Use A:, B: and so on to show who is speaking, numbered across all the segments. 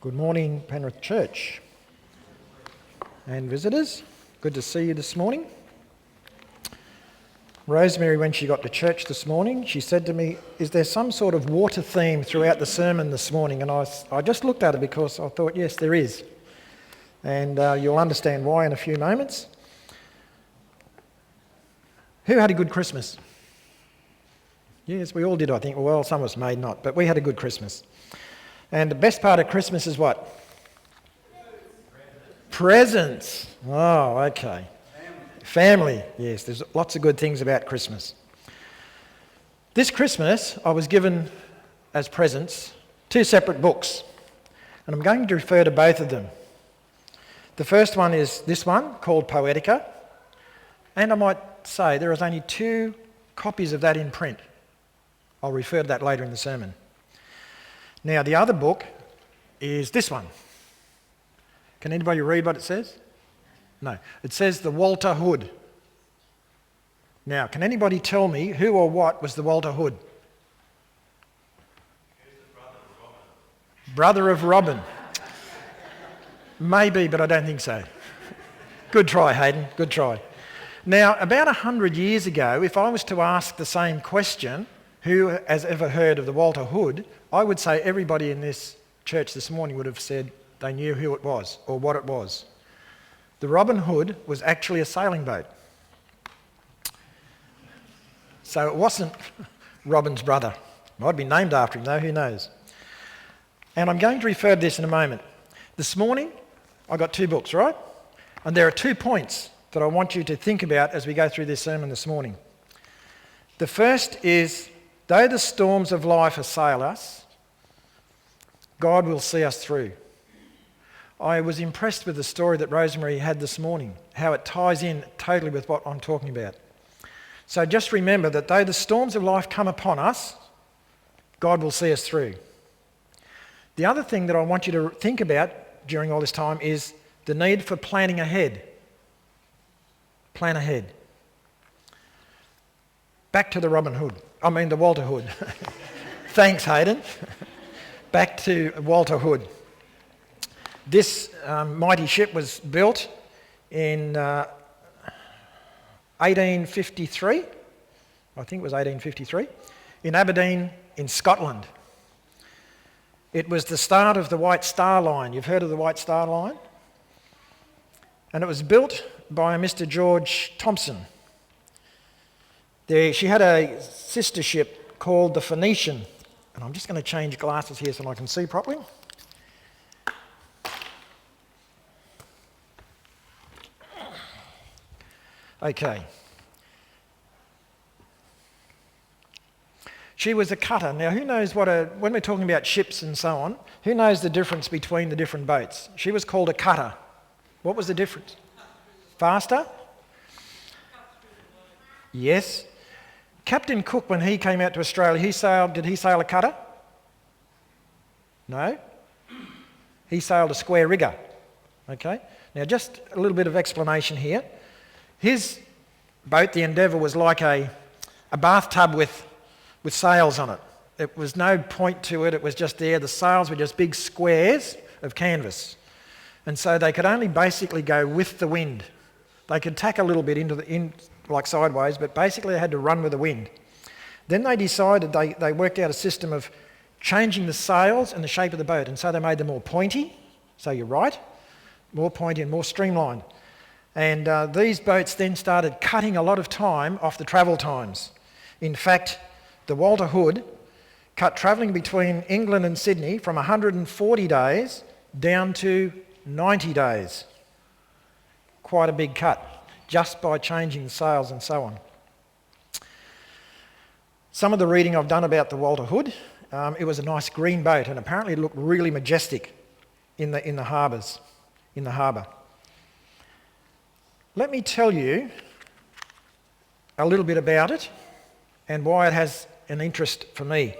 A: Good morning, Penrith Church and visitors. Good to see you this morning. Rosemary, when she got to church this morning, she said to me, is there some sort of water theme throughout the sermon this morning? And I just looked at it because I thought, yes, there is. And you'll understand why in a few moments. Who had a good Christmas? Yes, we all did, I think. Well, some of us may not, but we had a good Christmas. And the best part of Christmas is what? Presents. Oh, okay. Family. Yes, there's lots of good things about Christmas. This Christmas, I was given as presents 2 separate books. And I'm going to refer to both of them. The first one is this one, called Poetica. And I might say there is only 2 copies of that in print. I'll refer to that later in the sermon. Now, the other book is this one. Can anybody read what it says? No. It says the Walter Hood. Now, can anybody tell me who or what was the Walter Hood? Brother of Robin. Maybe, but I don't think so. Good try, Hayden. Good try. Now, about 100 years ago, if I was to ask the same question, who has ever heard of the Walter Hood, I would say everybody in this church this morning would have said they knew who it was or what it was. The Robin Hood was actually a sailing boat. So it wasn't Robin's brother. Might be named after him though, who knows. And I'm going to refer to this in a moment. This morning, I got 2 books, right? And there are 2 points that I want you to think about as we go through this sermon this morning. The first is, though the storms of life assail us, God will see us through. I was impressed with the story that Rosemary had this morning, how it ties in totally with what I'm talking about. So just remember that though the storms of life come upon us, God will see us through. The other thing that I want you to think about during all this time is the need for planning ahead. Plan ahead. Back to the the Walter Hood. Thanks, Hayden. Back to Walter Hood. This mighty ship was built in 1853, I think it was 1853, in Aberdeen in Scotland. It was the start of the White Star Line. You've heard of the White Star Line? And it was built by Mr. George Thompson. She had a sister ship called the Phoenician. And I'm just going to change glasses here so I can see properly. Okay. She was a cutter. Now, who knows when we're talking about ships and so on, who knows the difference between the different boats? She was called a cutter. What was the difference? Faster? Yes. Captain Cook, when he came out to Australia, did he sail a cutter? No. He sailed a square rigger. Okay. Now, just a little bit of explanation here. His boat, the Endeavour, was like a bathtub with sails on it. It was no point to it. It was just there. The sails were just big squares of canvas. And so they could only basically go with the wind. They could tack a little bit like sideways, but basically they had to run with the wind. Then they decided, they worked out a system of changing the sails and the shape of the boat, and so they made them more pointy, so you're right, more pointy and more streamlined. And these boats then started cutting a lot of time off the travel times. In fact, the Walter Hood cut travelling between England and Sydney from 140 days down to 90 days. Quite a big cut, just by changing the sails and so on. Some of the reading I've done about the Walter Hood, it was a nice green boat, and apparently it looked really majestic in the harbour. Let me tell you a little bit about it and why it has an interest for me.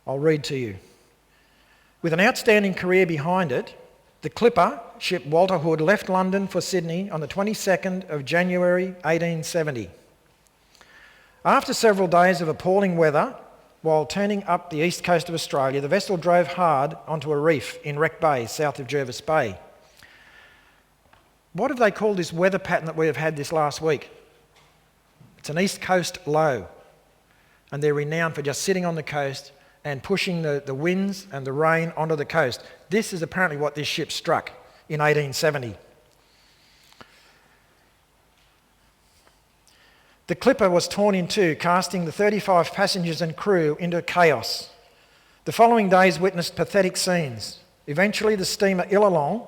A: I'll read to you. With an outstanding career behind it, the clipper ship Walter Hood left London for Sydney on the 22nd of January 1870. After several days of appalling weather, while turning up the east coast of Australia, the vessel drove hard onto a reef in Wreck Bay, south of Jervis Bay. What have they called this weather pattern that we have had this last week? It's an east coast low, and they're renowned for just sitting on the coast and pushing the winds and the rain onto the coast. This is apparently what this ship struck in 1870. The clipper was torn in two, casting the 35 passengers and crew into chaos. The following days witnessed pathetic scenes. Eventually, the steamer Illawong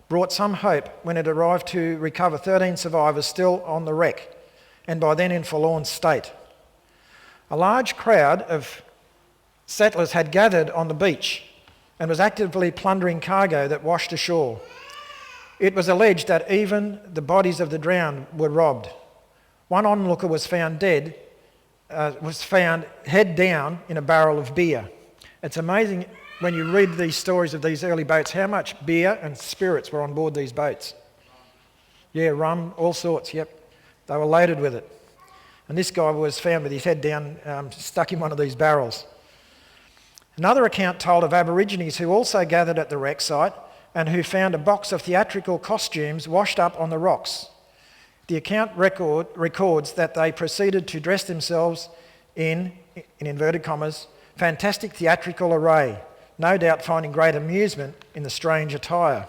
A: brought some hope when it arrived to recover 13 survivors still on the wreck, and by then in forlorn state. A large crowd of settlers had gathered on the beach and was actively plundering cargo that washed ashore. It was alleged that even the bodies of the drowned were robbed. One onlooker was found head down in a barrel of beer. It's amazing when you read these stories of these early boats how much beer and spirits were on board these boats. Yeah, rum, all sorts, yep. They were loaded with it. And this guy was found with his head down, stuck in one of these barrels. Another account told of Aborigines who also gathered at the wreck site and who found a box of theatrical costumes washed up on the rocks. The account records that they proceeded to dress themselves in inverted commas, fantastic theatrical array, no doubt finding great amusement in the strange attire.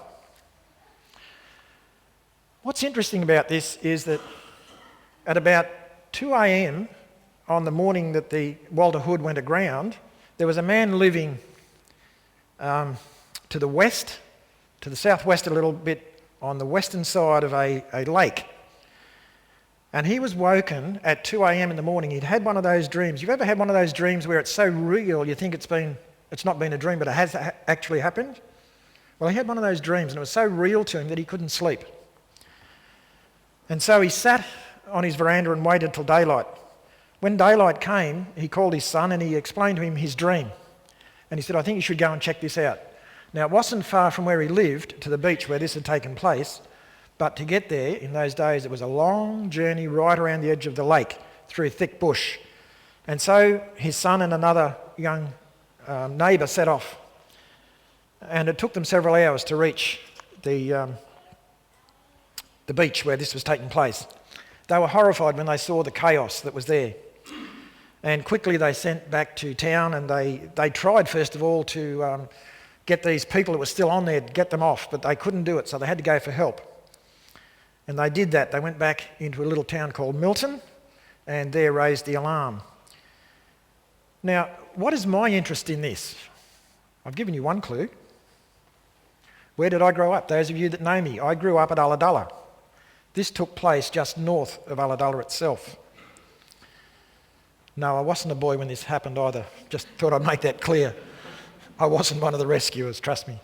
A: What's interesting about this is that at about 2 a.m. on the morning that the Walter Hood went aground, there was a man living to the west, to the southwest a little bit, on the western side of a lake. And he was woken at 2 a.m. in the morning. He'd had one of those dreams. You've ever had one of those dreams where it's so real you think it's not been a dream, but it has actually happened? Well, he had one of those dreams, and it was so real to him that he couldn't sleep. And so he sat on his veranda and waited till daylight. When daylight came, he called his son and he explained to him his dream. And he said, I think you should go and check this out. Now, it wasn't far from where he lived to the beach where this had taken place, but to get there in those days, it was a long journey right around the edge of the lake through thick bush. And so his son and another young neighbour set off. And it took them several hours to reach the beach where this was taking place. They were horrified when they saw the chaos that was there. And quickly they sent back to town, and they tried first of all to get these people that were still on there, get them off, but they couldn't do it, so they had to go for help. And they did that. They went back into a little town called Milton and there raised the alarm. Now, what is my interest in this? I've given you one clue. Where did I grow up? Those of you that know me, I grew up at Ulladulla. This took place just north of Ulladulla itself. No, I wasn't a boy when this happened either. Just thought I'd make that clear. I wasn't one of the rescuers, trust me.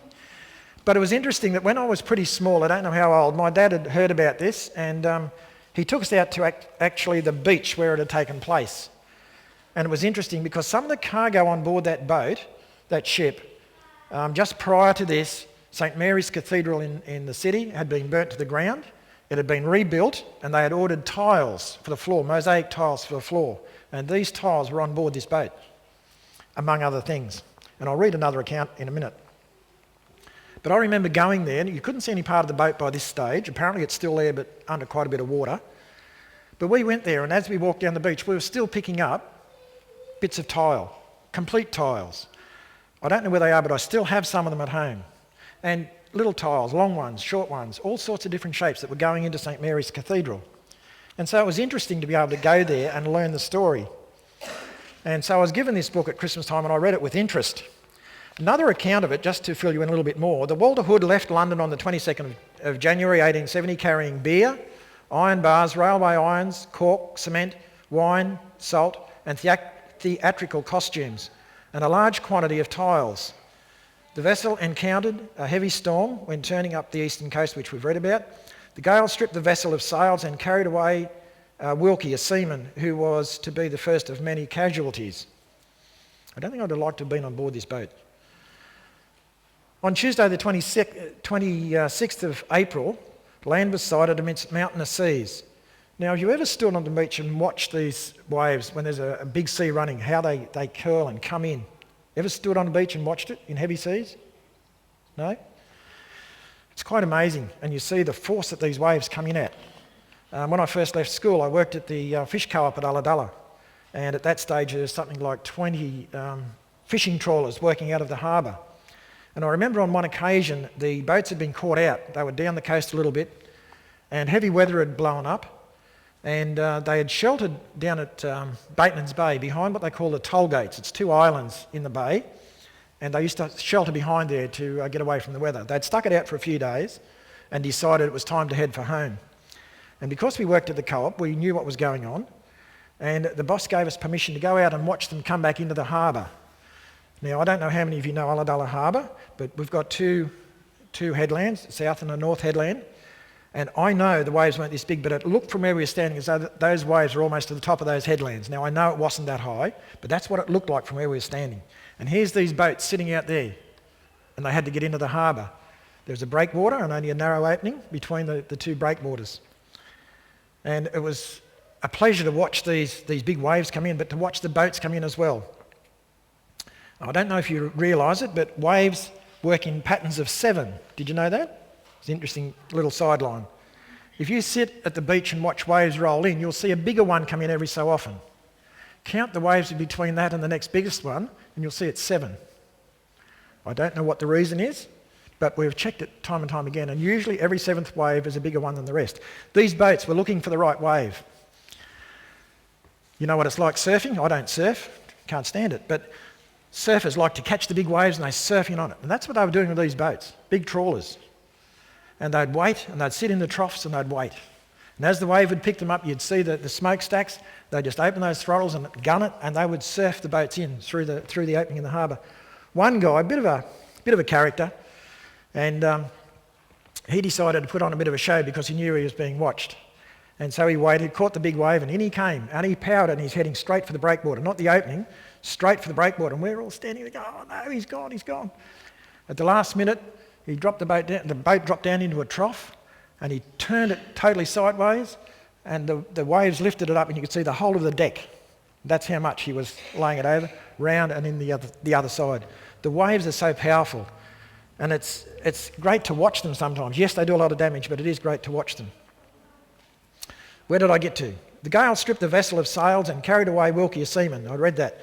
A: But it was interesting that when I was pretty small, I don't know how old, my dad had heard about this, and he took us out to actually the beach where it had taken place. And it was interesting because some of the cargo on board that boat, that ship, just prior to this, St Mary's Cathedral in the city had been burnt to the ground. It had been rebuilt, and they had ordered tiles for the floor, mosaic tiles for the floor. And these tiles were on board this boat, among other things. And I'll read another account in a minute. But I remember going there, and you couldn't see any part of the boat by this stage. Apparently it's still there, but under quite a bit of water. But we went there, and as we walked down the beach, we were still picking up bits of tile, complete tiles. I don't know where they are, but I still have some of them at home. And little tiles, long ones, short ones, all sorts of different shapes that were going into St Mary's Cathedral. And so it was interesting to be able to go there and learn the story. And so I was given this book at Christmas time, and I read it with interest. Another account of it, just to fill you in a little bit more, the Walter Hood left London on the 22nd of January 1870 carrying beer, iron bars, railway irons, cork, cement, wine, salt and theatrical costumes, and a large quantity of tiles. The vessel encountered a heavy storm when turning up the eastern coast, which we've read about. The gale stripped the vessel of sails and carried away Wilkie, a seaman, who was to be the first of many casualties. I don't think I'd have liked to have been on board this boat. On Tuesday the 26th of April, land was sighted amidst mountainous seas. Now, have you ever stood on the beach and watched these waves when there's a big sea running, how they curl and come in? Ever stood on the beach and watched it in heavy seas? No? It's quite amazing, and you see the force that these waves come in at. When I first left school, I worked at the fish co-op at Ulladulla, and at that stage there's something like 20 fishing trawlers working out of the harbour. And I remember on one occasion the boats had been caught out. They were down the coast a little bit, and heavy weather had blown up, and they had sheltered down at Bateman's Bay behind what they call the toll gates. It's 2 islands in the bay, and they used to shelter behind there to get away from the weather. They'd stuck it out for a few days and decided it was time to head for home. And because we worked at the co-op, we knew what was going on, and the boss gave us permission to go out and watch them come back into the harbour. Now, I don't know how many of you know Ulladulla Harbour, but we've got two headlands, a south and a north headland, and I know the waves weren't this big, but it looked from where we were standing as though those waves were almost to the top of those headlands. Now, I know it wasn't that high, but that's what it looked like from where we were standing. And here's these boats sitting out there, and they had to get into the harbour. There was a breakwater and only a narrow opening between the 2 breakwaters. And it was a pleasure to watch these big waves come in, but to watch the boats come in as well. I don't know if you realise it, but waves work in patterns of 7. Did you know that? It's an interesting little sideline. If you sit at the beach and watch waves roll in, you'll see a bigger one come in every so often. Count the waves between that and the next biggest one, and you'll see it's 7. I don't know what the reason is, but we've checked it time and time again, and usually every 7th wave is a bigger one than the rest. These boats were looking for the right wave. You know what it's like surfing? I don't surf, can't stand it, but surfers like to catch the big waves and they surf in on it. And that's what they were doing with these boats, big trawlers. And they'd wait, and they'd sit in the troughs and they'd wait. And as the wave would pick them up, you'd see the smokestacks. They'd just open those throttles and gun it, and they would surf the boats in through the opening in the harbour. One guy, a bit of a character, and he decided to put on a bit of a show because he knew he was being watched. And so he waited, caught the big wave, and in he came. And he powered it, and he's heading straight for the breakwater, not the opening, straight for the breakwater. And we're all standing there going, oh no, he's gone. At the last minute, he dropped the boat down, the boat dropped down into a trough, and he turned it totally sideways, and the waves lifted it up, and you could see the whole of the deck. That's how much he was laying it over, round and in the other side. The waves are so powerful, and it's great to watch them sometimes. Yes, they do a lot of damage, but it is great to watch them. Where did I get to? The gale stripped the vessel of sails and carried away Wilkie, a seaman. I read that.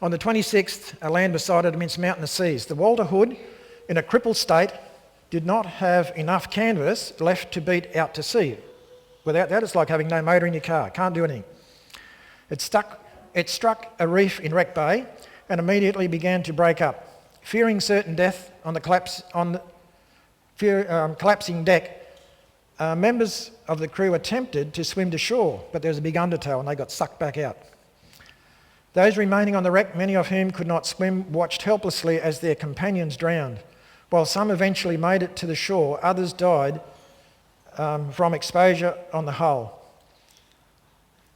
A: On the 26th, a land beside it amidst mountainous seas. The Walter Hood, in a crippled state, did not have enough canvas left to beat out to sea. Without that, it's like having no motor in your car. Can't do anything. It struck a reef in Wreck Bay and immediately began to break up. Fearing certain death on the collapsing deck, members of the crew attempted to swim to shore, but there was a big undertow and they got sucked back out. Those remaining on the wreck, many of whom could not swim, watched helplessly as their companions drowned. While some eventually made it to the shore, others died from exposure on the hull.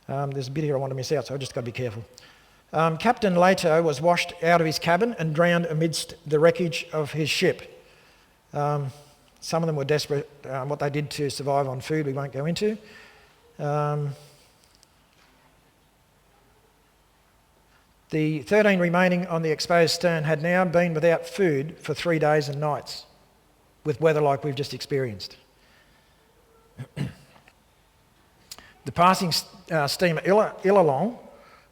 A: There's a bit here I want to miss out, so I've just got to be careful. Captain Lato was washed out of his cabin and drowned amidst the wreckage of his ship. Some of them were desperate. What they did to survive on food we won't go into. The 13 remaining on the exposed stern had now been without food for 3 days and nights, with weather like we've just experienced. The passing steamer Illawong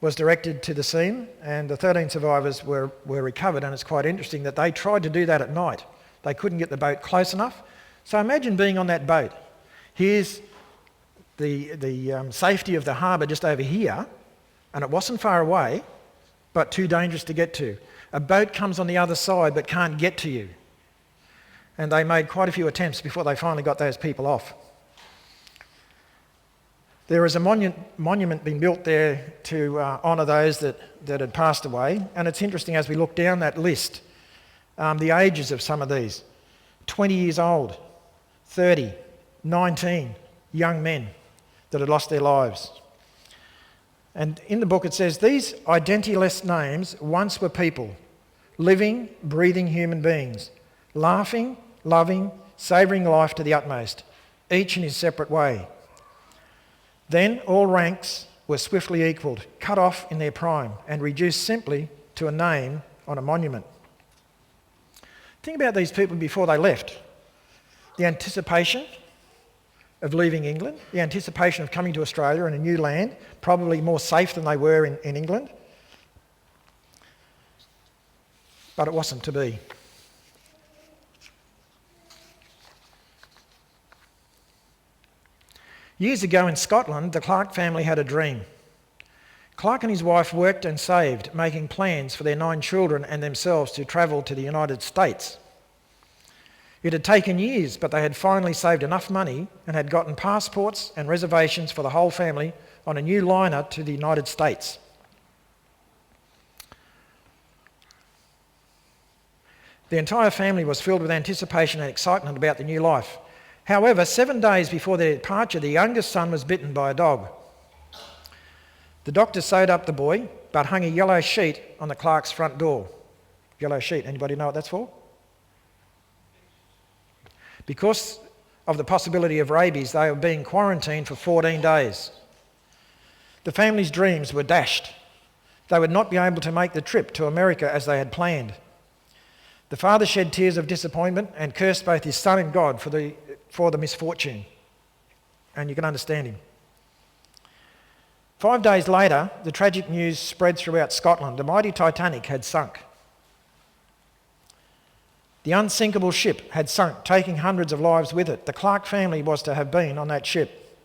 A: was directed to the scene, and the 13 survivors were recovered, and it's quite interesting that they tried to do that at night. They couldn't get the boat close enough. So imagine being on that boat. Here's the safety of the harbour just over here, and it wasn't far away, but too dangerous to get to. A boat comes on the other side but can't get to you. And they made quite a few attempts before they finally got those people off. There is a monument being built there to honour those that had passed away. And it's interesting as we look down that list, the ages of some of these. 20 years old, 30, 19 young men that had lost their lives. And in the book it says, these identityless names once were people, living, breathing human beings, laughing, loving, savouring life to the utmost, each in his separate way. Then all ranks were swiftly equalled, cut off in their prime, and reduced simply to a name on a monument. Think about these people before they left. The anticipation of leaving England, the anticipation of coming to Australia and a new land, probably more safe than they were in England. But it wasn't to be. Years ago in Scotland, the Clark family had a dream. Clark and his wife worked and saved, making plans for their 9 children and themselves to travel to the United States. It had taken years, but they had finally saved enough money and had gotten passports and reservations for the whole family on a new liner to the United States. The entire family was filled with anticipation and excitement about the new life. However, 7 days before their departure, the youngest son was bitten by a dog. The doctor sewed up the boy, but hung a yellow sheet on the Clark's front door. Yellow sheet, anybody know what that's for? Because of the possibility of rabies, they were being quarantined for 14 days. The family's dreams were dashed. They would not be able to make the trip to America as they had planned. The father shed tears of disappointment and cursed both his son and God for the misfortune. And you can understand him. 5 days later, the tragic news spread throughout Scotland. The mighty Titanic had sunk. The unsinkable ship had sunk, taking hundreds of lives with it. The Clark family was to have been on that ship.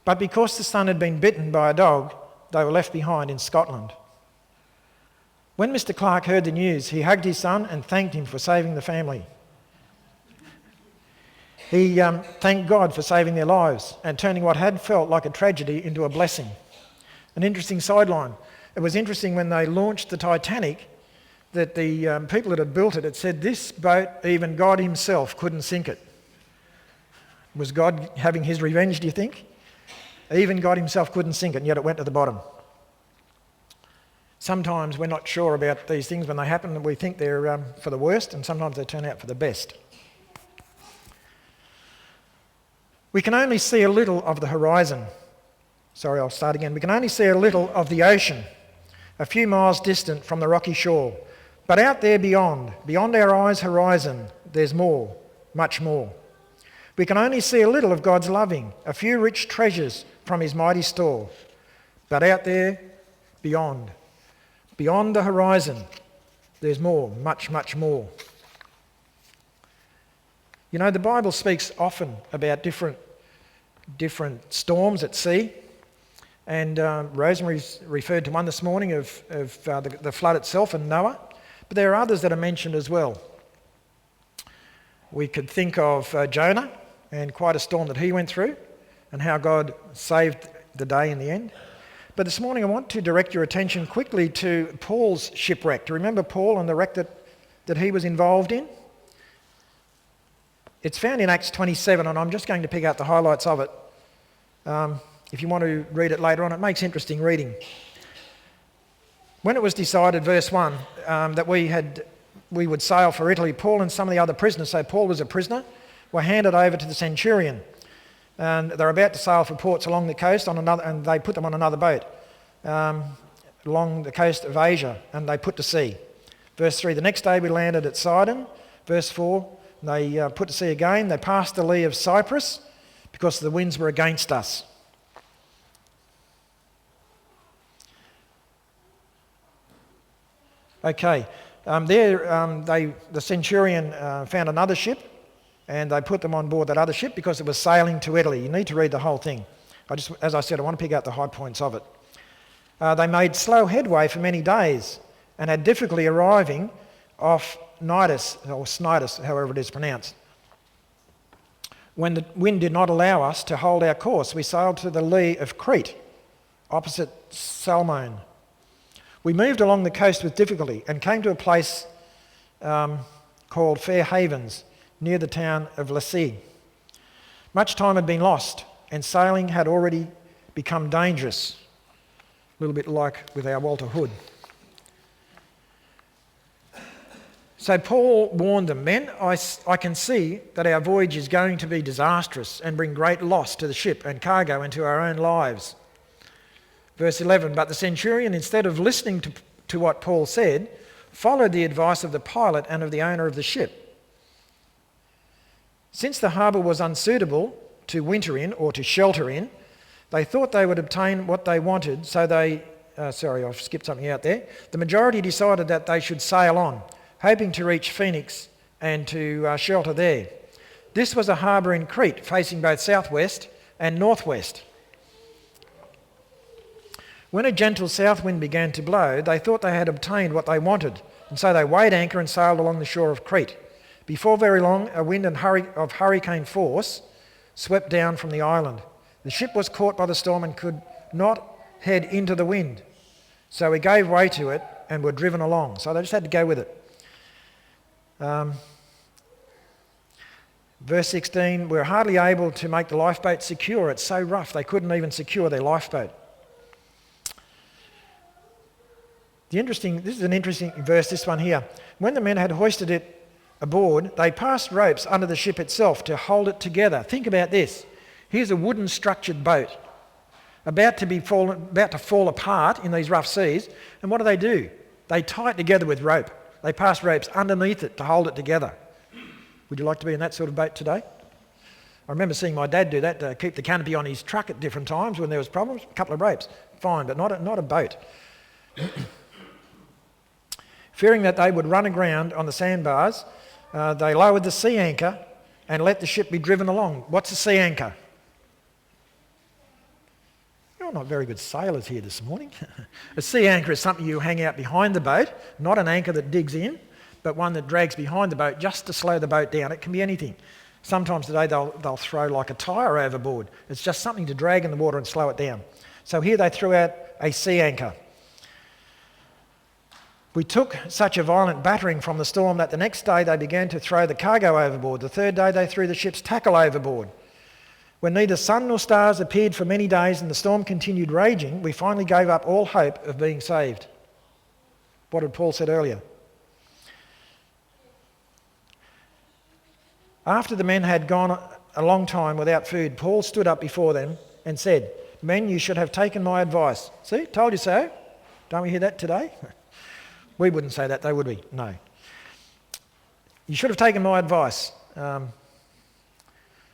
A: But because the son had been bitten by a dog, they were left behind in Scotland. When Mr. Clark heard the news, he hugged his son and thanked him for saving the family. He thanked God for saving their lives and turning what had felt like a tragedy into a blessing. An interesting sideline. It was interesting when they launched the Titanic that the people that had built it had said this boat, even God himself couldn't sink it. Was God having his revenge, do you think? Even God himself couldn't sink it, and yet it went to the bottom. Sometimes we're not sure about these things when they happen, and we think they're for the worst, and sometimes they turn out for the best. We can only see a little of the horizon. Sorry, I'll start again. We can only see a little of the ocean, a few miles distant from the rocky shore. But out there beyond our eyes' horizon, there's more, much more. We can only see a little of God's loving, a few rich treasures from his mighty store. But out there, beyond the horizon, there's more, much, much more. You know, the Bible speaks often about different storms at sea. And Rosemary's referred to one this morning of the flood itself and Noah. But there are others that are mentioned as well. We could think of Jonah and quite a storm that he went through and how God saved the day in the end. But this morning I want to direct your attention quickly to Paul's shipwreck. Do you remember Paul and the wreck that he was involved in? It's found in Acts 27, and I'm just going to pick out the highlights of it. If you want to read it later on, it makes interesting reading. When it was decided, verse 1, that we would sail for Italy, Paul and some of the other prisoners, so Paul was a prisoner, were handed over to the centurion. And they were about to sail for ports along the coast, and they put them on another boat along the coast of Asia, and they put to sea. Verse 3, the next day we landed at Sidon. Verse 4, they put to sea again. They passed the lee of Cyprus because the winds were against us. Okay, the centurion found another ship, and they put them on board that other ship because it was sailing to Italy. You need to read the whole thing. As I said, I want to pick out the high points of it. They made slow headway for many days and had difficulty arriving off Cnidus, or Cnidus, however it is pronounced. When the wind did not allow us to hold our course, we sailed to the lee of Crete, opposite Salmone. We moved along the coast with difficulty and came to a place called Fair Havens, near the town of Lasea. Much time had been lost, and sailing had already become dangerous, a little bit like with our Walter Hood. So Paul warned them, "Men, I can see that our voyage is going to be disastrous and bring great loss to the ship and cargo and to our own lives." Verse 11, "But the centurion, instead of listening to what Paul said, followed the advice of the pilot and of the owner of the ship. Since the harbour was unsuitable to winter in or to shelter in, they thought they would obtain what they wanted, so they..." I've skipped something out there. "The majority decided that they should sail on, hoping to reach Phoenix and to shelter there. This was a harbour in Crete, facing both southwest and northwest. When a gentle south wind began to blow, they thought they had obtained what they wanted, and so they weighed anchor and sailed along the shore of Crete. Before very long, a wind of hurricane force swept down from the island. The ship was caught by the storm and could not head into the wind, so we gave way to it and were driven along." So they just had to go with it. Verse 16, "We're hardly able to make the lifeboat secure. It's so rough they couldn't even secure their lifeboat." This is an interesting verse, this one here. "When the men had hoisted it aboard, they passed ropes under the ship itself to hold it together." Think about this. Here's a wooden structured boat about to fall apart in these rough seas. And what do? They tie it together with rope. They pass ropes underneath it to hold it together. Would you like to be in that sort of boat today? I remember seeing my dad do that to keep the canopy on his truck at different times when there was problems. A couple of ropes, fine, but not a boat. Fearing that they would run aground on the sandbars, they lowered the sea anchor and let the ship be driven along. What's a sea anchor? You're not very good sailors here this morning. A sea anchor is something you hang out behind the boat, not an anchor that digs in, but one that drags behind the boat just to slow the boat down. It can be anything. Sometimes today they'll throw like a tyre overboard. It's just something to drag in the water and slow it down. So here they threw out a sea anchor. "We took such a violent battering from the storm that the next day they began to throw the cargo overboard. The third day they threw the ship's tackle overboard. When neither sun nor stars appeared for many days and the storm continued raging, we finally gave up all hope of being saved." What had Paul said earlier? After the men had gone a long time without food, Paul stood up before them and said, "Men, you should have taken my advice." See, told you so. Don't we hear that today? We wouldn't say that though, would we? No. "You should have taken my advice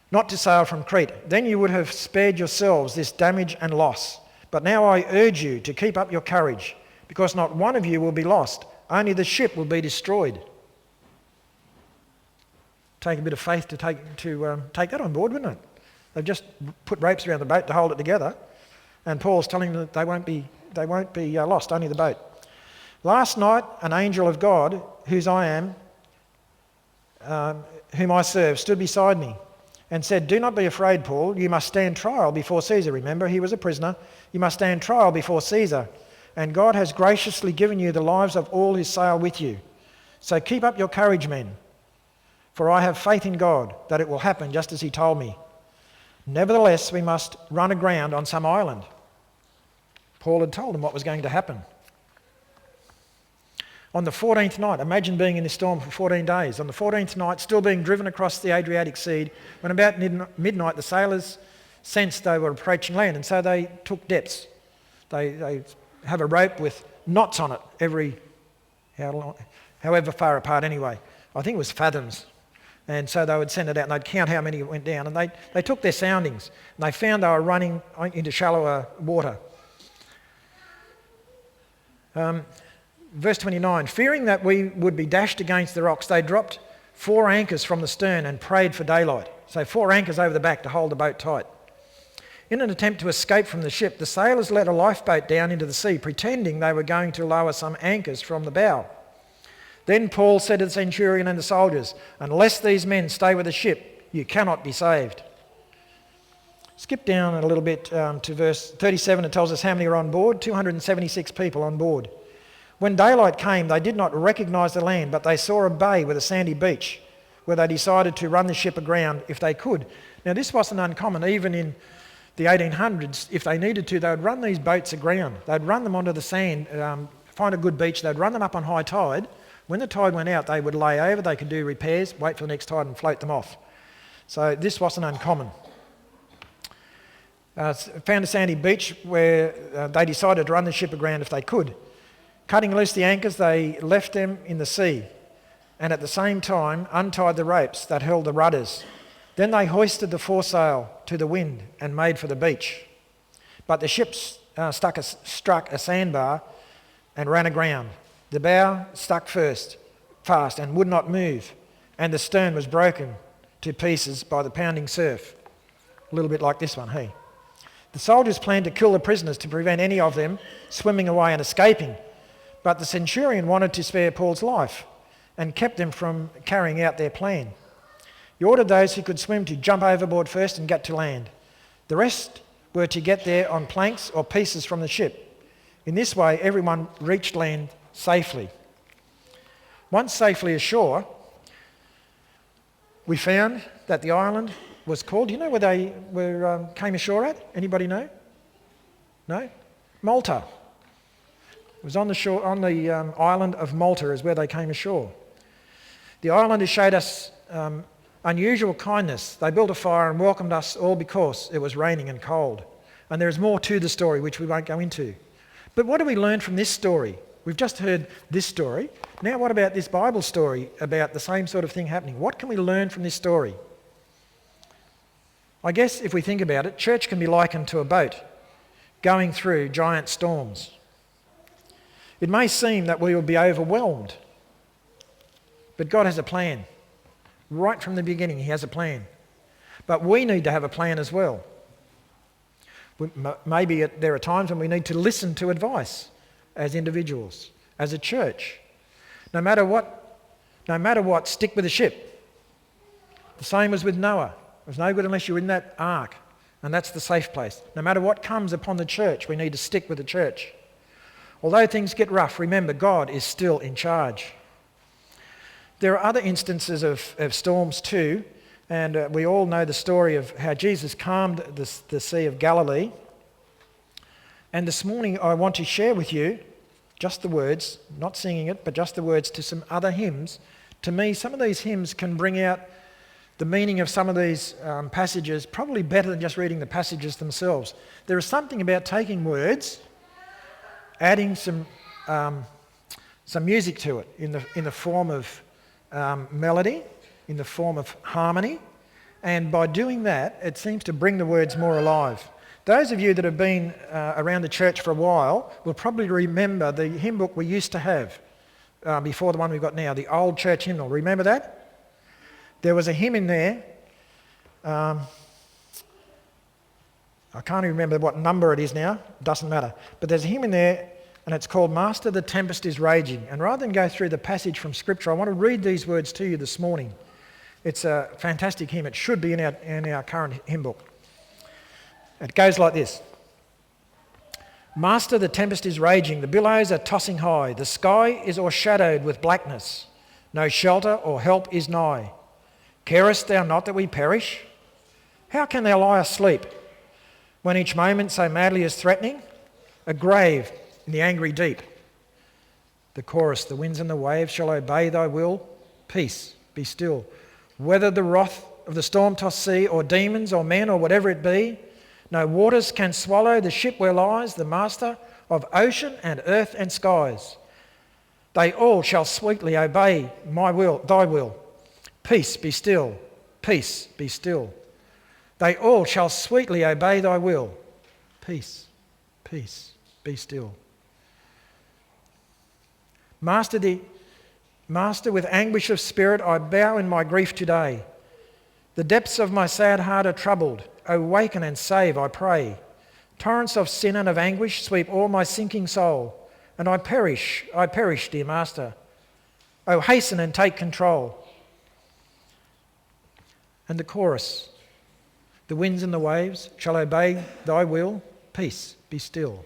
A: not to sail from Crete. Then you would have spared yourselves this damage and loss. But now I urge you to keep up your courage, because not one of you will be lost, only the ship will be destroyed." Take a bit of faith to take that on board, wouldn't it? They've just put ropes around the boat to hold it together, and Paul's telling them that they won't be lost, only the boat. "Last night, an angel of God, whom I serve, stood beside me and said, 'Do not be afraid, Paul. You must stand trial before Caesar.'" Remember, he was a prisoner. "You must stand trial before Caesar, and God has graciously given you the lives of all who sail with you. So keep up your courage, men, for I have faith in God that it will happen just as he told me. Nevertheless, we must run aground on some island." Paul had told them what was going to happen. On the 14th night, imagine being in this storm for 14 days. On the 14th night, still being driven across the Adriatic Sea, when about midnight the sailors sensed they were approaching land, and so they took depths. They have a rope with knots on it however far apart anyway. I think it was fathoms. And so they would send it out and they'd count how many went down. And they took their soundings and they found they were running into shallower water. Verse 29, "Fearing that we would be dashed against the rocks, they dropped 4 anchors from the stern and prayed for daylight." So 4 anchors over the back to hold the boat tight. "In an attempt to escape from the ship, the sailors let a lifeboat down into the sea, pretending they were going to lower some anchors from the bow. Then Paul said to the centurion and the soldiers, 'Unless these men stay with the ship, you cannot be saved.'" Skip down a little bit to verse 37. It tells us how many were on board. 276 people on board. "When daylight came, they did not recognise the land, but they saw a bay with a sandy beach, where they decided to run the ship aground if they could." Now, this wasn't uncommon. Even in the 1800s, if they needed to, they would run these boats aground. They'd run them onto the sand, find a good beach, they'd run them up on high tide, When the tide went out, they would lay over, they could do repairs, wait for the next tide and float them off. So this wasn't uncommon. Found a sandy beach where they decided to run the ship aground if they could. Cutting loose the anchors, they left them in the sea, and at the same time untied the ropes that held the rudders. Then they hoisted the foresail to the wind and made for the beach. But the ship struck a sandbar and ran aground. The bow stuck fast and would not move, and the stern was broken to pieces by the pounding surf. A little bit like this one, hey? The soldiers planned to kill the prisoners to prevent any of them swimming away and escaping, but the centurion wanted to spare Paul's life and kept them from carrying out their plan. He ordered those who could swim to jump overboard first and get to land. The rest were to get there on planks or pieces from the ship. In this way, everyone reached land safely. Once safely ashore, we found that the island was called, do you know where they came ashore at? Anybody know? No? Malta. It was on the shore, on the island of Malta is where they came ashore. The islanders showed us unusual kindness. They built a fire and welcomed us all because it was raining and cold. And there is more to the story which we won't go into. But what do we learn from this story? We've just heard this story. Now what about this Bible story about the same sort of thing happening? What can we learn from this story? I guess if we think about it, church can be likened to a boat going through giant storms. It may seem that we will be overwhelmed, but God has a plan. Right from the beginning, He has a plan. But we need to have a plan as well. Maybe there are times when we need to listen to advice as individuals, as a church. No matter what, stick with the ship. The same as with Noah. It was no good unless you're in that ark, and that's the safe place. No matter what comes upon the church, we need to stick with the church. Although things get rough, remember, God is still in charge. There are other instances of storms too, and we all know the story of how Jesus calmed the Sea of Galilee. And this morning I want to share with you just the words, not singing it, but just the words to some other hymns. To me, some of these hymns can bring out the meaning of some of these passages probably better than just reading the passages themselves. There is something about taking words, adding some music to it in the form of melody, in the form of harmony, and by doing that, it seems to bring the words more alive. Those of you that have been around the church for a while will probably remember the hymn book we used to have before the one we've got now, the old church hymnal. Remember that? There was a hymn in there. I can't even remember what number it is now. Doesn't matter. But there's a hymn in there, and it's called Master, the Tempest is Raging. And rather than go through the passage from Scripture, I want to read these words to you this morning. It's a fantastic hymn. It should be in our current hymn book. It goes like this. Master, the tempest is raging, the billows are tossing high, the sky is o'ershadowed with blackness, no shelter or help is nigh. Carest thou not that we perish? How can thou lie asleep when each moment so madly is threatening? A grave in the angry deep. The chorus, the winds and the waves shall obey thy will. Peace, be still. Whether the wrath of the storm-tossed sea or demons or men or whatever it be, no waters can swallow the ship where lies the master of ocean and earth and skies. They all shall sweetly obey my will, thy will. Peace, be still. Peace, be still. They all shall sweetly obey thy will. Peace, peace, be still. Master, with anguish of spirit, I bow in my grief today. The depths of my sad heart are troubled. Awaken and save, I pray. Torrents of sin and of anguish sweep all my sinking soul, and I perish, dear Master. Oh, hasten and take control. And the chorus, the winds and the waves shall obey thy will. Peace, be still.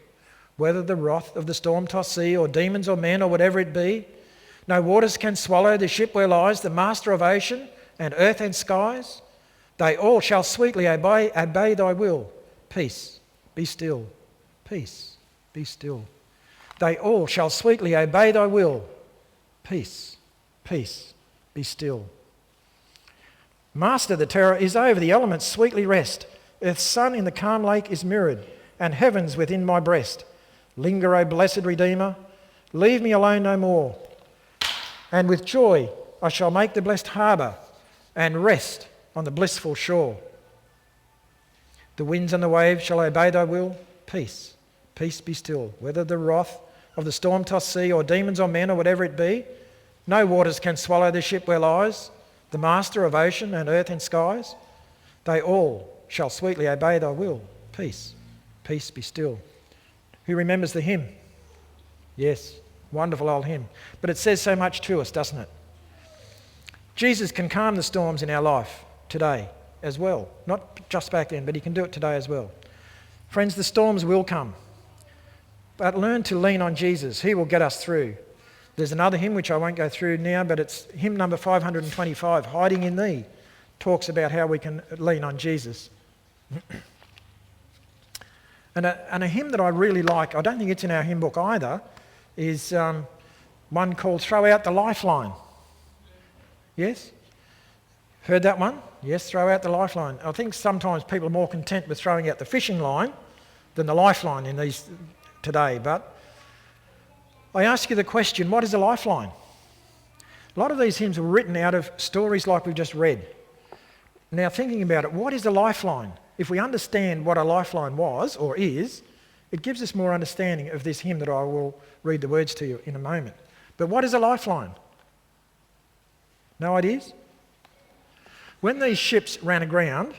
A: Whether the wrath of the storm-tossed sea or demons or men or whatever it be, no waters can swallow the ship where lies the master of ocean and earth and skies. They all shall sweetly obey thy will. Peace, be still. Peace, be still. They all shall sweetly obey thy will. peace, peace, be still. Master, the terror is over, the elements sweetly rest. Earth's sun in the calm lake is mirrored, and heaven's within my breast. Linger, O blessed Redeemer, leave me alone no more. And with joy I shall make the blessed harbour and rest on the blissful shore. The winds and the waves shall obey thy will. Peace, peace be still. Whether the wrath of the storm-tossed sea or demons or men or whatever it be, no waters can swallow the ship where lies the master of ocean and earth and skies. They all shall sweetly obey thy will. Peace, peace be still. Who remembers the hymn? Yes, wonderful old hymn. But it says so much to us, doesn't it? Jesus can calm the storms in our life today as well. Not just back then, but he can do it today as well. Friends, the storms will come. But learn to lean on Jesus. He will get us through. There's another hymn which I won't go through now, but it's hymn number 525, Hiding in Thee, talks about how we can lean on Jesus. And a hymn that I really like, I don't think it's in our hymn book either, is one called Throw Out the Lifeline. Yes? Heard that one? Yes, throw out the lifeline. I think sometimes people are more content with throwing out the fishing line than the lifeline in these today. But I ask you the question, what is a lifeline? A lot of these hymns were written out of stories like we've just read. Now thinking about it, what is a lifeline? If we understand what a lifeline was or is, it gives us more understanding of this hymn that I will read the words to you in a moment. But what is a lifeline? No ideas? When these ships ran aground,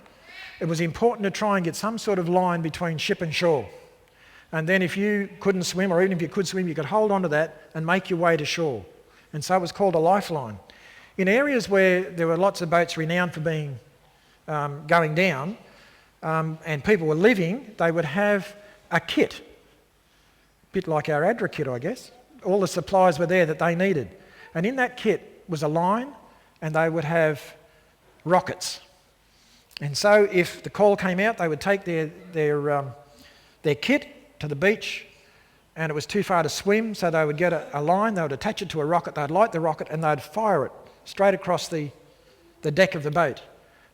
A: it was important to try and get some sort of line between ship and shore. And then if you couldn't swim, or even if you could swim, you could hold on to that and make your way to shore. And so it was called a lifeline. In areas where there were lots of boats renowned for being going down, and people were living, they would have a kit, a bit like our ADRA kit, I guess. All the supplies were there that they needed. And in that kit was a line, and they would have rockets. And so if the call came out, they would take their kit to the beach, and it was too far to swim, so they would get a line, they would attach it to a rocket, they'd light the rocket, and they'd fire it straight across the deck of the boat.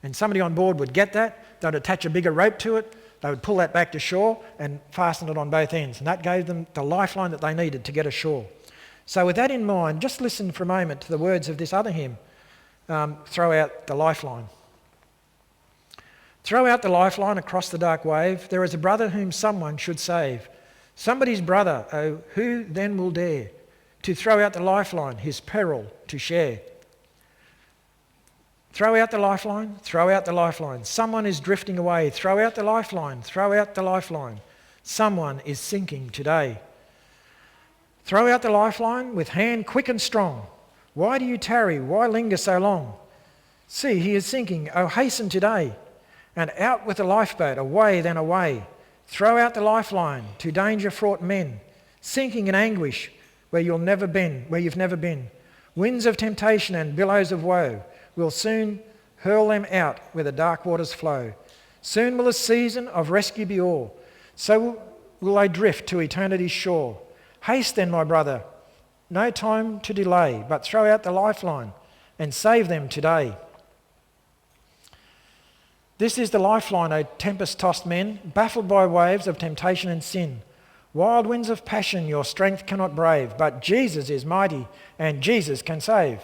A: And somebody on board would get that, they'd attach a bigger rope to it, they would pull that back to shore and fasten it on both ends. And that gave them the lifeline that they needed to get ashore. So with that in mind, just listen for a moment to the words of this other hymn, Throw Out the Lifeline. Throw out the lifeline across the dark wave. There is a brother whom someone should save. Somebody's brother, oh, who then will dare to throw out the lifeline, his peril to share? Throw out the lifeline, throw out the lifeline. Someone is drifting away. Throw out the lifeline, throw out the lifeline. Someone is sinking today. Throw out the lifeline with hand quick and strong. Why do you tarry? Why linger so long? See, he is sinking. Oh, hasten today. And out with the lifeboat, away then away. Throw out the lifeline to danger-fraught men, sinking in anguish where you've never been. Winds of temptation and billows of woe will soon hurl them out where the dark waters flow. Soon will a season of rescue be o'er. So will they drift to eternity's shore. Haste then, my brother, no time to delay, but throw out the lifeline and save them today. This is the lifeline, O tempest-tossed men, baffled by waves of temptation and sin. Wild winds of passion your strength cannot brave, but Jesus is mighty and Jesus can save.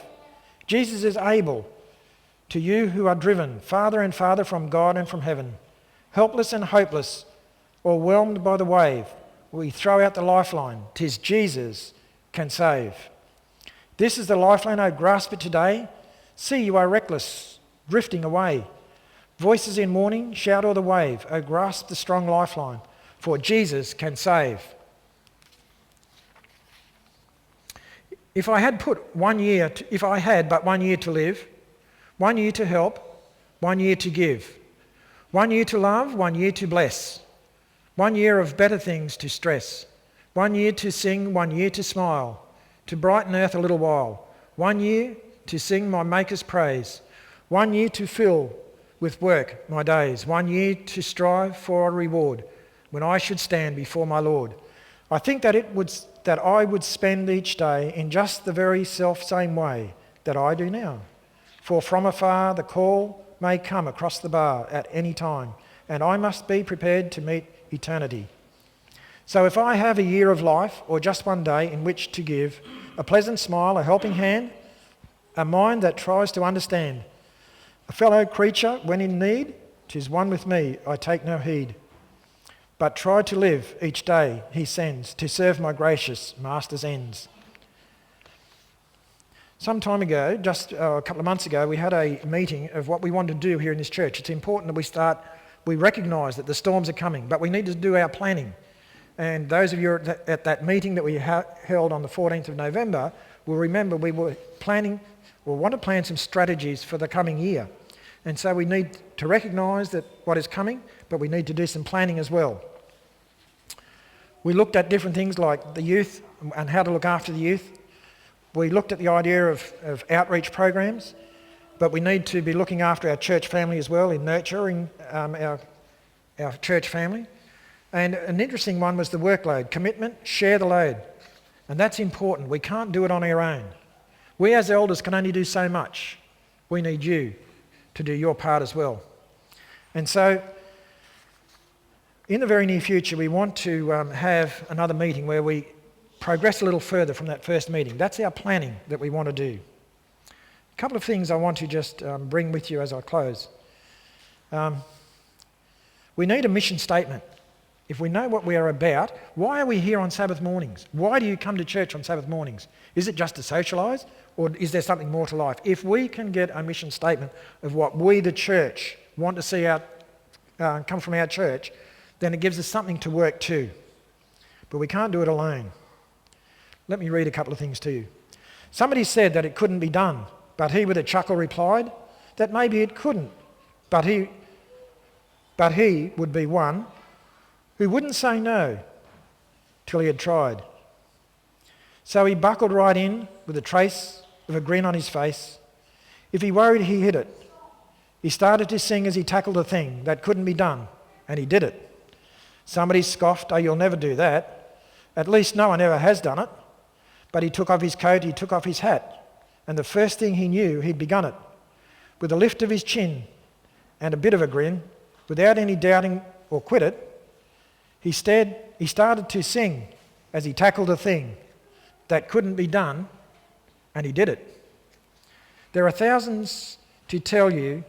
A: Jesus is able. To you who are driven farther and farther from God and from heaven, helpless and hopeless, overwhelmed by the wave, we throw out the lifeline. 'Tis Jesus can save. This is the lifeline, oh, grasp it today. See, you are reckless, drifting away. Voices in mourning shout o'er the wave, oh, grasp the strong lifeline, for Jesus can save. If I had but 1 year to live, 1 year to help, 1 year to give, 1 year to love, 1 year to bless, 1 year of better things to stress, 1 year to sing, 1 year to smile, to brighten earth a little while, 1 year to sing my Maker's praise, 1 year to fill with work my days, 1 year to strive for a reward when I should stand before my Lord. I think that it would that I would spend each day in just the very self-same way that I do now. For from afar the call may come across the bar at any time, and I must be prepared to meet eternity. So if I have a year of life, or just one day in which to give a pleasant smile, a helping hand, a mind that tries to understand a fellow creature when in need, 'tis one with me, I take no heed, but try to live each day he sends to serve my gracious Master's ends. Some time ago, just a couple of months ago, we had a meeting of what we want to do here in this church. It's important that we recognise that the storms are coming, but we need to do our planning. And those of you at that meeting that we held on the 14th of November will remember we were planning, or want to plan some strategies for the coming year. And so we need to recognise that what is coming, but we need to do some planning as well. We looked at different things like the youth and how to look after the youth. We looked at the idea of outreach programs, but we need to be looking after our church family as well in nurturing our church family. And an interesting one was the workload. Commitment, share the load. And that's important. We can't do it on our own. We as elders can only do so much. We need you to do your part as well. And so, in the very near future, we want to have another meeting where we progress a little further from that first meeting. That's our planning that we want to do. A couple of things I want to just bring with you as I close. We need a mission statement. If we know what we are about, why are we here on Sabbath mornings? Why do you come to church on Sabbath mornings? Is it just to socialise, or is there something more to life? If we can get a mission statement of what we, the church, want to see come from our church, then it gives us something to work to. But we can't do it alone. Let me read a couple of things to you. Somebody said that it couldn't be done, but he with a chuckle replied that maybe it couldn't, but he would be one who wouldn't say no till he had tried. So he buckled right in with a trace of a grin on his face. If he worried, he hid it. He started to sing as he tackled a thing that couldn't be done, and he did it. Somebody scoffed, "Oh, you'll never do that. At least no one ever has done it." But he took off his coat, he took off his hat, and the first thing he knew, he'd begun it. With a lift of his chin and a bit of a grin, without any doubting or quit it, he started to sing as he tackled a thing that couldn't be done, and he did it. There are thousands to tell you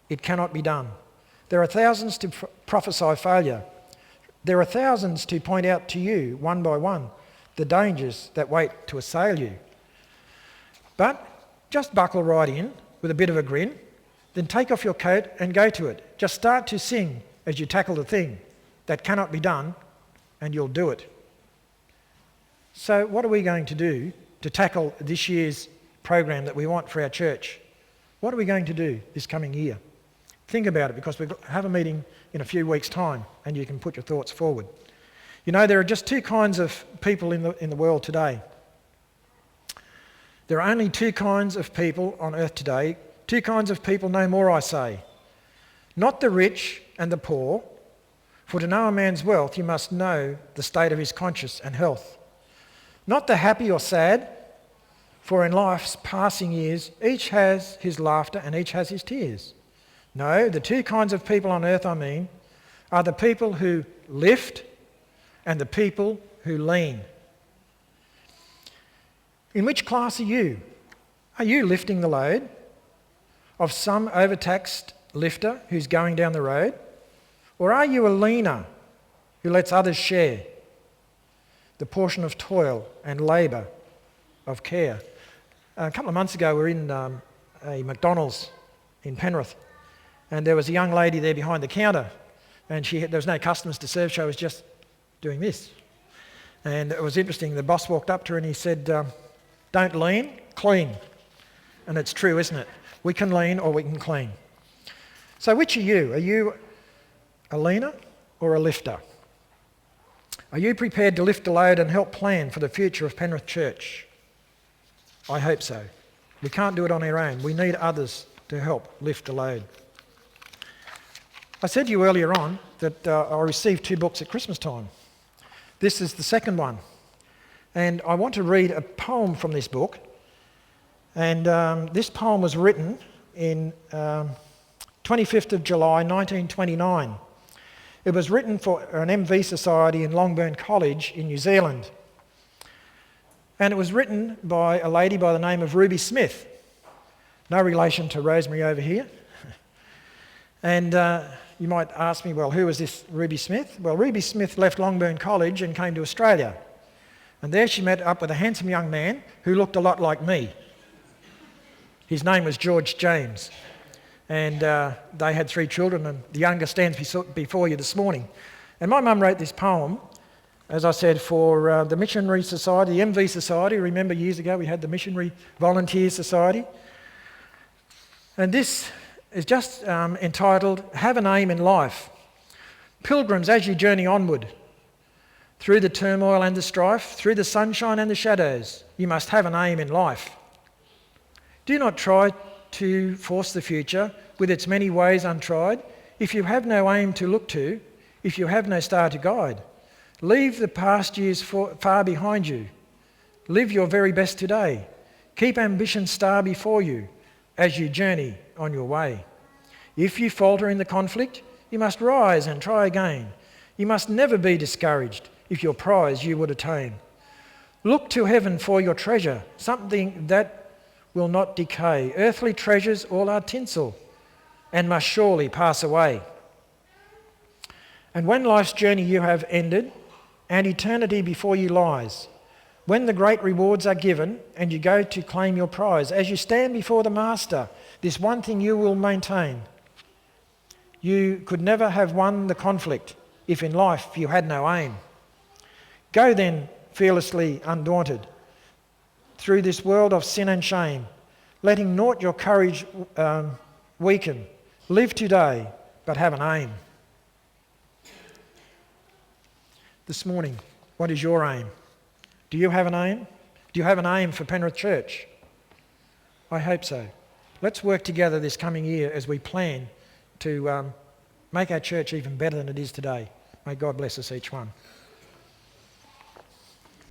A: it cannot be done. There are thousands to prophesy failure. There are thousands to point out to you, one by one, the dangers that wait to assail you. But just buckle right in with a bit of a grin, then take off your coat and go to it. Just start to sing as you tackle the thing that cannot be done, and you'll do it. So what are we going to do to tackle this year's program that we want for our church? What are we going to do this coming year? Think about it, because we'll have a meeting in a few weeks' time, and you can put your thoughts forward. You know, there are just two kinds of people in the world today. There are only two kinds of people on earth today. Two kinds of people, no more, I say. Not the rich and the poor, for to know a man's wealth, you must know the state of his conscience and health. Not the happy or sad, for in life's passing years, each has his laughter and each has his tears. No, the two kinds of people on earth, I mean, are the people who lift and the people who lean. In which class are you? Are you lifting the load of some overtaxed lifter who's going down the road? Or are you a leaner who lets others share the portion of toil and labour of care? A couple of months ago we were in a McDonald's in Penrith, and there was a young lady there behind the counter, and there was no customers to serve. She was just doing this. And it was interesting. The boss walked up to her and he said, "Don't lean, clean." And it's true, isn't it? We can lean or we can clean. So which are you? Are you a leaner or a lifter? Are you prepared to lift a load and help plan for the future of Penrith Church? I hope so. We can't do it on our own. We need others to help lift a load. I said to you earlier on that I received 2 books at Christmas time. This is the second one. And I want to read a poem from this book. And this poem was written in 25th of July 1929. It was written for an MV Society in Longburn College in New Zealand. And it was written by a lady by the name of Ruby Smith. No relation to Rosemary over here. And you might ask me, well, who was this Ruby Smith? Well, Ruby Smith left Longburn College and came to Australia. And there she met up with a handsome young man who looked a lot like me. His name was George James. And they had 3 children, and the youngest stands before you this morning. And my mum wrote this poem, as I said, for the Missionary Society, the MV Society. Remember years ago we had the Missionary Volunteer Society. And this is just entitled, Have an Aim in Life. Pilgrims, as you journey onward, through the turmoil and the strife, through the sunshine and the shadows, you must have an aim in life. Do not try to force the future with its many ways untried. If you have no aim to look to, if you have no star to guide, leave the past years far behind you. Live your very best today. Keep ambition's star before you as you journey on your way. If you falter in the conflict, you must rise and try again. You must never be discouraged if your prize you would attain. Look to heaven for your treasure, something that will not decay. Earthly treasures all are tinsel and must surely pass away. And when life's journey you have ended and eternity before you lies, when the great rewards are given and you go to claim your prize, as you stand before the Master, this one thing you will maintain. You could never have won the conflict if in life you had no aim. Go then fearlessly undaunted through this world of sin and shame, letting naught your courage weaken. Live today, but have an aim. This morning, what is your aim? Do you have an aim? Do you have an aim for Penrith Church? I hope so. Let's work together this coming year as we plan to make our church even better than it is today. May God bless us each one.